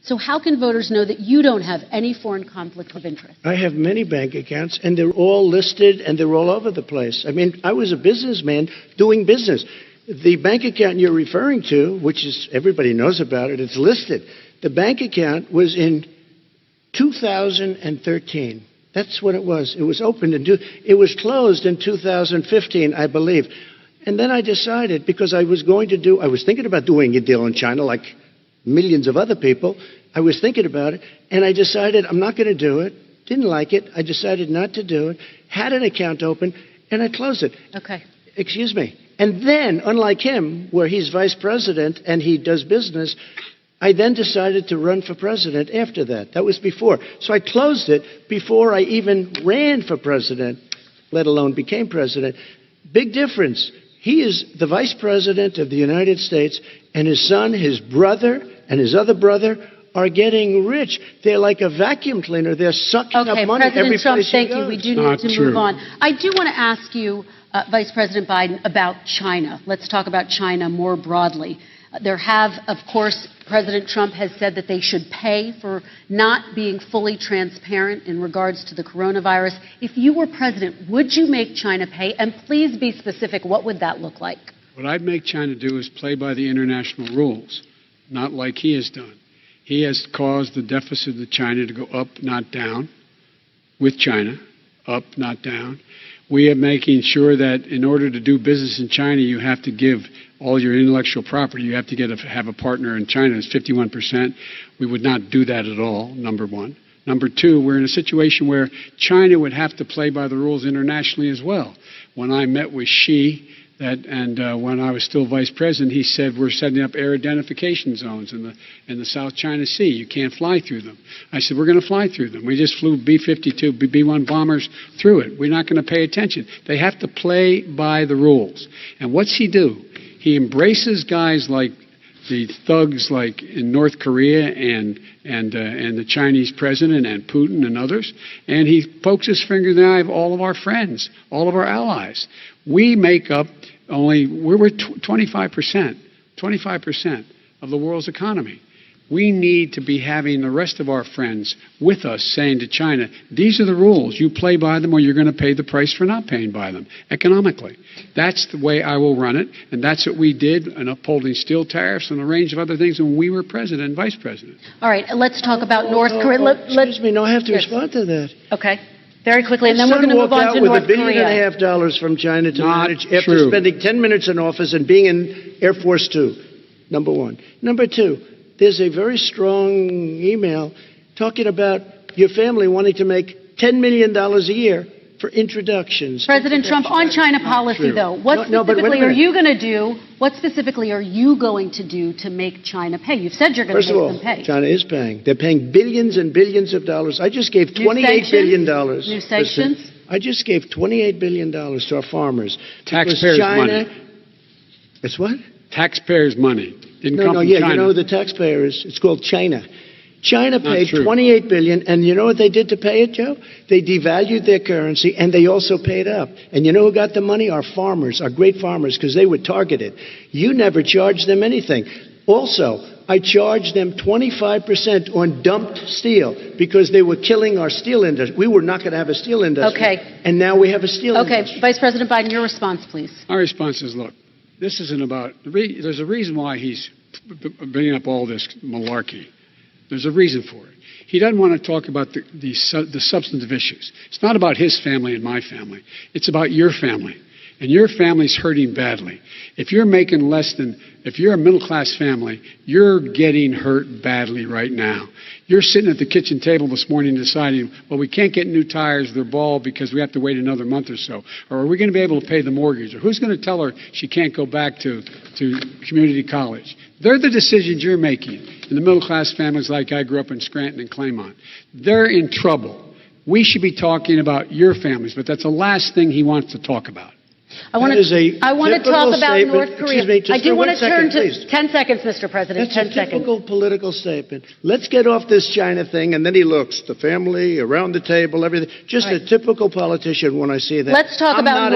So how can voters know that you don't have any foreign conflict of interest? I have many bank accounts, and they're all listed, and they're all over the place. I mean, I was a businessman doing business. The bank account you're referring to, which is everybody knows about it, it's listed. The bank account was in 2013. That's when it was. It was opened it was closed in 2015, I believe. And then I decided, because I was thinking about doing a deal in China like millions of other people. I was thinking about it, and I decided I'm not going to do it. Didn't like it. I decided not to do it. Had an account open, and I closed it. Okay. Excuse me. And then, unlike him, where he's vice president and he does business, I then decided to run for president after that. That was before. So I closed it before I even ran for president, let alone became president. Big difference. He is the vice president of the United States, and his son, his brother, and his other brother are getting rich. They're like a vacuum cleaner. They're sucking up money every President Trump, place thank he you. goes. We do need to move on. I do want to ask you, Vice President Biden, about China. Let's talk about China more broadly. There have, of course, President Trump has said that they should pay for not being fully transparent in regards to the coronavirus. If you were president, would you make China pay? And please be specific. What would that look like? What I'd make China do is play by the international rules, not like he has done. He has caused the deficit of China to go up, not down, with China, up, not down. We are making sure that in order to do business in China, you have to give all your intellectual property. You have to have a partner in China. It's 51%. We would not do that at all, number one. Number two, we're in a situation where China would have to play by the rules internationally as well. When I met with Xi, when I was still vice president, he said we're setting up air identification zones in the South China Sea. You can't fly through them. I said we're going to fly through them. We just flew B-52, B-1 bombers through it. We're not going to pay attention. They have to play by the rules. And what's he do? He embraces guys like the thugs like in North Korea and the Chinese president and Putin and others, and he pokes his finger in the eye of all of our friends, all of our allies. We make up we're 25% of the world's economy. We need to be having the rest of our friends with us saying to China, these are the rules. You play by them or you're going to pay the price for not paying by them economically. That's the way I will run it, and that's what we did in upholding steel tariffs and a range of other things when we were president and vice president. All right, let's talk about North Korea. Excuse me, no, I have to respond to that. Okay. Very quickly, and then we're going to move on to North Korea. With $1.5 billion from China to manage after spending 10 minutes in office and being in Air Force Two, number one. Number two, there's a very strong email talking about your family wanting to make $10 million a year for introductions. President Trump, on China policy, though, what specifically are you going to do? What specifically are you going to do to make China pay? You've said you're going to make them pay. First of all, China is paying. They're paying billions and billions of dollars. I just gave $28 billion. New sanctions? I just gave $28 billion to our farmers. Taxpayers' money. It's what? Taxpayers' money. Didn't come from China. You know the taxpayer it's called China. China paid $28 billion, and you know what they did to pay it, Joe? They devalued their currency, and they also paid up. And you know who got the money? Our farmers, our great farmers, because they were targeted. You never charged them anything. Also, I charged them 25% on dumped steel because they were killing our steel industry. We were not going to have a steel industry. Okay. And now we have a steel industry. Okay, Vice President Biden, your response, please. My response is, look, this isn't about, there's a reason why he's bringing up all this malarkey. There's a reason for it. He doesn't want to talk about the substantive issues. It's not about his family and my family. It's about your family. And your family's hurting badly. If you're making if you're a middle-class family, you're getting hurt badly right now. You're sitting at the kitchen table this morning deciding, well, we can't get new tires, they're bald because we have to wait another month or so. Or are we going to be able to pay the mortgage? Or who's going to tell her she can't go back to community college? They're the decisions you're making in the middle-class families like I grew up in Scranton and Claymont. They're in trouble. We should be talking about your families, but that's the last thing he wants to talk about. I want to talk about North Korea. I do want to turn to 10 seconds, Mr. President. That's 10 seconds. A typical political statement. Let's get off this China thing, and then he looks, the family, around the table, everything. Just a typical politician when I see that. Let's talk about